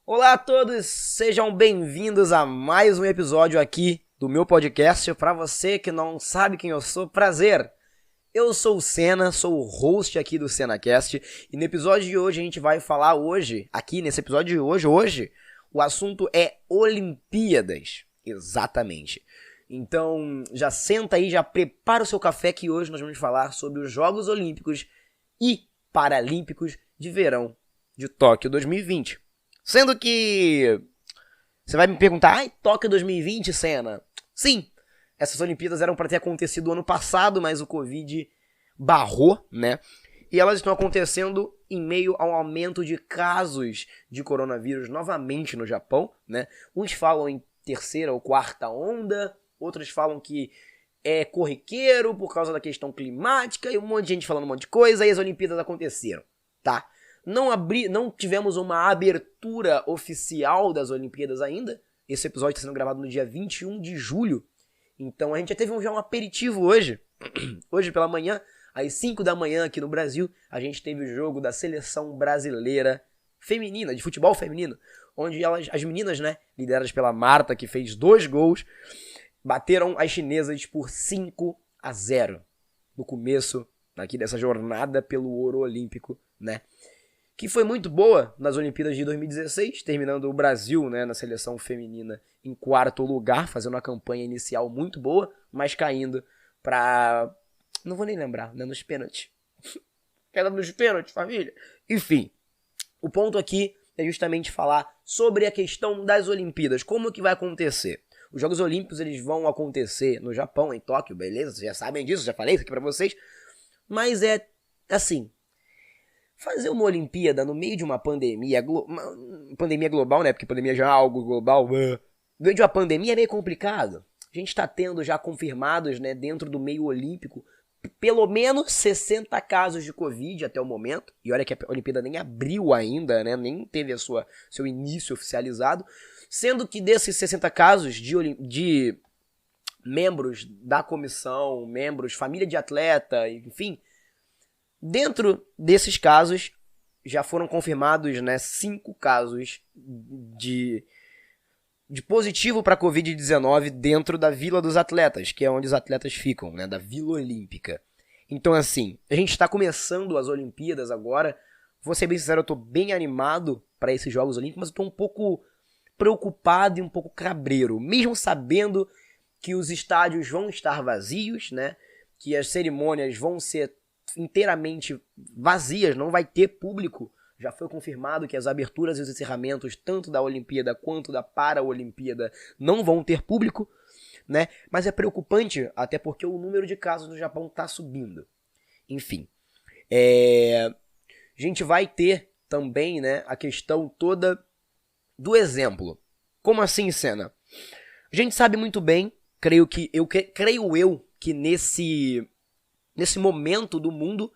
Olá a todos, sejam bem-vindos a mais um episódio aqui do meu podcast. Para você que não sabe quem eu sou, prazer! Eu sou o Senna, sou o host aqui do SenaCast e no episódio de hoje a gente vai falar aqui nesse episódio de hoje, o assunto é Olimpíadas, exatamente. Então já senta aí, já prepara o seu café que hoje nós vamos falar sobre os Jogos Olímpicos e Paralímpicos de Verão de Tóquio 2020. Sendo que você vai me perguntar, Tóquio 2020, Senna? Sim, essas Olimpíadas eram para ter acontecido ano passado, mas o Covid barrou, né? E elas estão acontecendo em meio ao aumento de casos de coronavírus novamente no Japão, né? Uns falam em terceira ou quarta onda, outros falam que é corriqueiro por causa da questão climática e um monte de gente falando um monte de coisa, e as Olimpíadas aconteceram, tá? Não tivemos uma abertura oficial das Olimpíadas ainda. Esse episódio está sendo gravado no dia 21 de julho. Então a gente já teve um aperitivo hoje. Hoje pela manhã, às 5 da manhã aqui no Brasil, a gente teve o jogo da seleção brasileira feminina, de futebol feminino, onde as meninas, né, lideradas pela Marta, que fez 2 gols, bateram as chinesas por 5-0 no começo aqui dessa jornada pelo ouro olímpico, né? Que foi muito boa nas Olimpíadas de 2016, terminando o Brasil, né, na seleção feminina em 4º lugar, fazendo uma campanha inicial muito boa, mas caindo pra... não vou nem lembrar, né, nos pênaltis. Queda nos pênaltis, família. Enfim, o ponto aqui é justamente falar sobre a questão das Olimpíadas, como que vai acontecer. Os Jogos Olímpicos eles vão acontecer no Japão, em Tóquio, beleza? Vocês já sabem disso, já falei isso aqui pra vocês. Mas é assim... fazer uma Olimpíada no meio de uma pandemia, pandemia global, né? Porque pandemia já é algo global. No meio de uma pandemia é meio complicado. A gente está tendo já confirmados, né, dentro do meio olímpico, pelo menos 60 casos de Covid até o momento. E olha que a Olimpíada nem abriu ainda, né? Nem teve seu início oficializado. Sendo que desses 60 casos de membros da comissão, membros, família de atleta, enfim... dentro desses casos, já foram confirmados, né, 5 casos de positivo para Covid-19 dentro da Vila dos Atletas, que é onde os atletas ficam, né, da Vila Olímpica. Então, assim, a gente está começando as Olimpíadas agora. Vou ser bem sincero, eu estou bem animado para esses Jogos Olímpicos, mas eu estou um pouco preocupado e um pouco cabreiro, mesmo sabendo que os estádios vão estar vazios, né, que as cerimônias vão ser inteiramente vazias, não vai ter público. Já foi confirmado que as aberturas e os encerramentos, tanto da Olimpíada quanto da Paralimpíada, não vão ter público, né? Mas é preocupante, até porque o número de casos no Japão está subindo. Enfim, a gente vai ter também, né, a questão toda do exemplo. Como assim, Senna? A gente sabe muito bem, creio eu que nesse momento do mundo,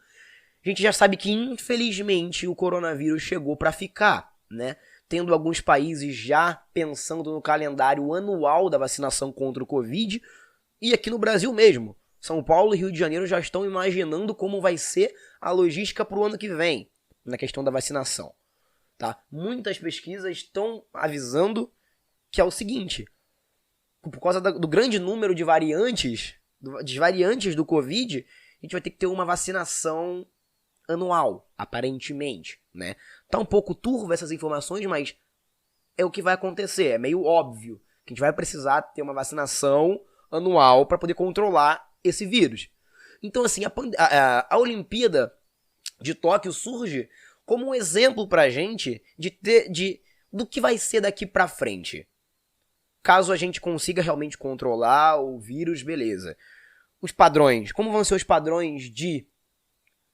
a gente já sabe que, infelizmente, o coronavírus chegou para ficar, né? Tendo alguns países já pensando no calendário anual da vacinação contra o Covid, e aqui no Brasil mesmo. São Paulo e Rio de Janeiro já estão imaginando como vai ser a logística para o ano que vem, na questão da vacinação. Tá? Muitas pesquisas estão avisando que é o seguinte, por causa do grande número de variantes do Covid, a gente vai ter que ter uma vacinação anual, aparentemente, né? Tá um pouco turvo essas informações, mas é o que vai acontecer. É meio óbvio que a gente vai precisar ter uma vacinação anual para poder controlar esse vírus. Então, assim, a Olimpíada de Tóquio surge como um exemplo pra gente do que vai ser daqui pra frente. Caso a gente consiga realmente controlar o vírus, beleza. Os padrões, como vão ser os padrões de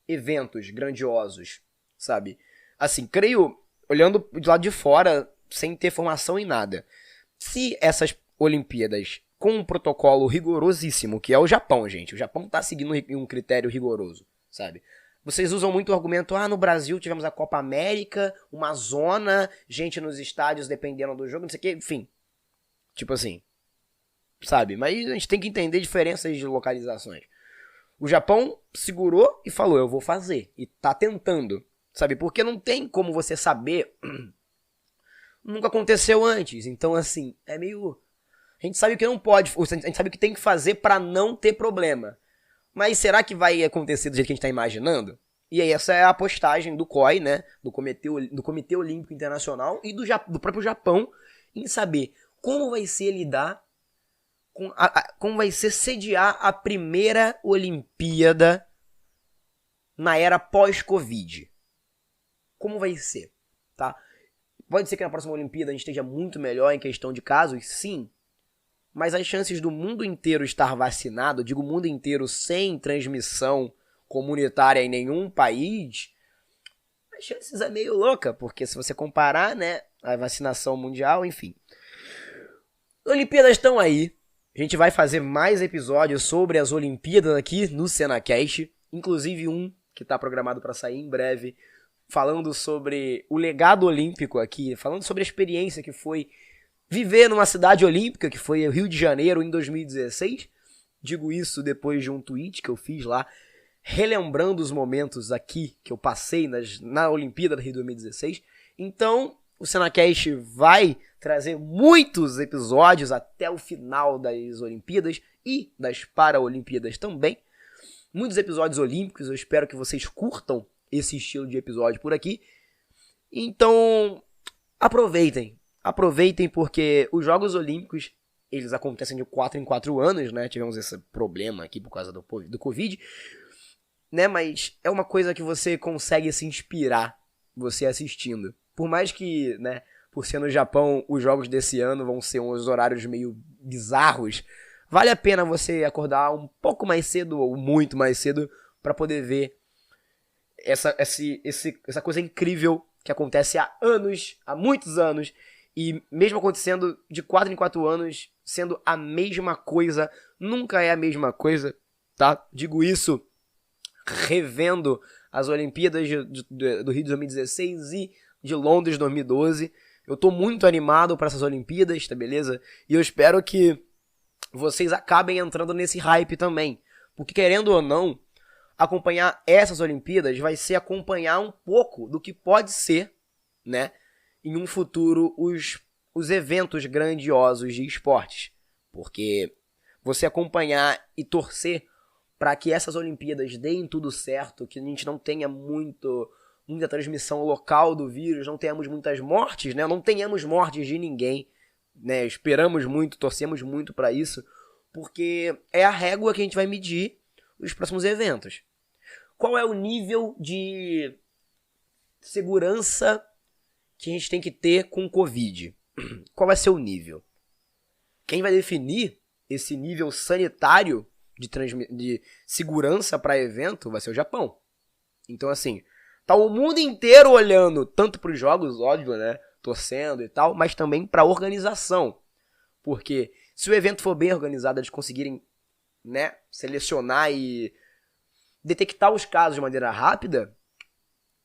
eventos grandiosos, sabe? Assim, creio, olhando de lado de fora, sem ter formação em nada, se essas Olimpíadas com um protocolo rigorosíssimo, que é o Japão, gente, o Japão tá seguindo um critério rigoroso, sabe? Vocês usam muito o argumento, no Brasil tivemos a Copa América, uma zona, gente nos estádios dependendo do jogo, não sei o que, enfim. Tipo assim, sabe? Mas a gente tem que entender diferenças de localizações. O Japão segurou e falou, eu vou fazer. E tá tentando, sabe? Porque não tem como você saber nunca aconteceu antes. Então, assim, é meio... A gente sabe o que não pode, a gente sabe o que tem que fazer pra não ter problema. Mas será que vai acontecer do jeito que a gente tá imaginando? E aí essa é a postagem do COI, né? Do Comitê Olímpico Internacional e do próprio Japão em saber como vai ser lidar com como vai ser sediar a primeira Olimpíada na era pós-Covid. Como vai ser, tá? Pode ser que na próxima Olimpíada a gente esteja muito melhor em questão de casos, sim. Mas as chances do mundo inteiro estar vacinado, digo mundo inteiro sem transmissão comunitária em nenhum país, as chances é meio louca, porque se você comparar, né, a vacinação mundial, enfim. Olimpíadas estão aí. A gente vai fazer mais episódios sobre as Olimpíadas aqui no SenaCast, inclusive um que está programado para sair em breve, falando sobre o legado olímpico aqui, falando sobre a experiência que foi viver numa cidade olímpica, que foi o Rio de Janeiro em 2016. Digo isso depois de um tweet que eu fiz lá, relembrando os momentos aqui que eu passei na Olimpíada do Rio 2016. Então, o SenaCast vai trazer muitos episódios até o final das Olimpíadas e das Paralimpíadas também. Muitos episódios olímpicos, eu espero que vocês curtam esse estilo de episódio por aqui. Então, aproveitem porque os Jogos Olímpicos, eles acontecem de 4 em 4 anos, né? Tivemos esse problema aqui por causa do Covid, né? Mas é uma coisa que você consegue se inspirar você assistindo. Por mais que, né, por ser no Japão, os jogos desse ano vão ser uns horários meio bizarros, vale a pena você acordar um pouco mais cedo ou muito mais cedo para poder ver essa coisa incrível que acontece há anos, há muitos anos, e mesmo acontecendo de 4 em 4 anos, sendo a mesma coisa, nunca é a mesma coisa, tá? Digo isso revendo as Olimpíadas do Rio de 2016 e de Londres 2012. Eu tô muito animado para essas Olimpíadas, tá beleza? E eu espero que vocês acabem entrando nesse hype também. Porque querendo ou não, acompanhar essas Olimpíadas vai ser acompanhar um pouco do que pode ser, né, em um futuro, os eventos grandiosos de esportes. Porque você acompanhar e torcer para que essas Olimpíadas deem tudo certo, que a gente não tenha muita transmissão local do vírus, não tenhamos muitas mortes, né, não tenhamos mortes de ninguém, né, esperamos muito, torcemos muito para isso, porque é a régua que a gente vai medir os próximos eventos. Qual é o nível de segurança que a gente tem que ter com o Covid? Qual vai ser o nível? Quem vai definir esse nível sanitário de segurança para evento vai ser o Japão. Então, assim, tá o mundo inteiro olhando tanto para os jogos, óbvio, né, torcendo e tal, mas também para a organização. Porque se o evento for bem organizado, eles conseguirem, né, selecionar e detectar os casos de maneira rápida,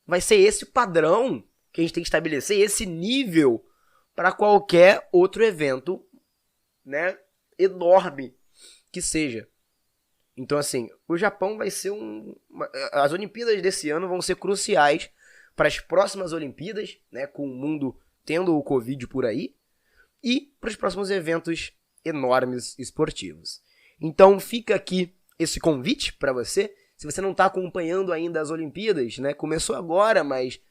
vai ser esse o padrão que a gente tem que estabelecer, esse nível para qualquer outro evento, né, enorme que seja. Então, assim, o Japão vai ser as Olimpíadas desse ano vão ser cruciais para as próximas Olimpíadas, né, com o mundo tendo o Covid por aí, e para os próximos eventos enormes esportivos. Então, fica aqui esse convite para você. Se você não está acompanhando ainda as Olimpíadas, né, começou agora, mas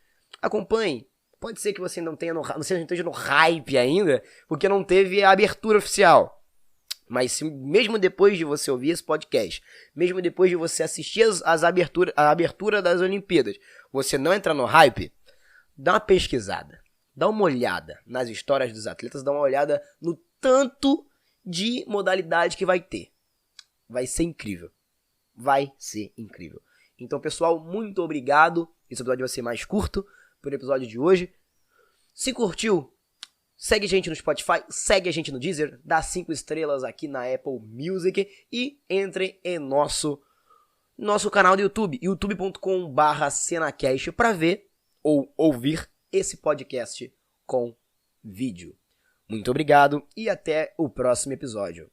acompanhe. Pode ser que você não esteja no hype ainda, porque não teve a abertura oficial. Mas mesmo depois de você ouvir esse podcast, mesmo depois de você assistir a abertura das Olimpíadas, você não entrar no hype, dá uma pesquisada, dá uma olhada nas histórias dos atletas, dá uma olhada no tanto de modalidade que vai ter. Vai ser incrível. Vai ser incrível. Então, pessoal, muito obrigado. Esse episódio vai ser mais curto por episódio de hoje. Se curtiu, segue a gente no Spotify, segue a gente no Deezer, dá 5 estrelas aqui na Apple Music e entre em nosso canal do YouTube, youtube.com/SenaCast, para ver ou ouvir esse podcast com vídeo. Muito obrigado e até o próximo episódio.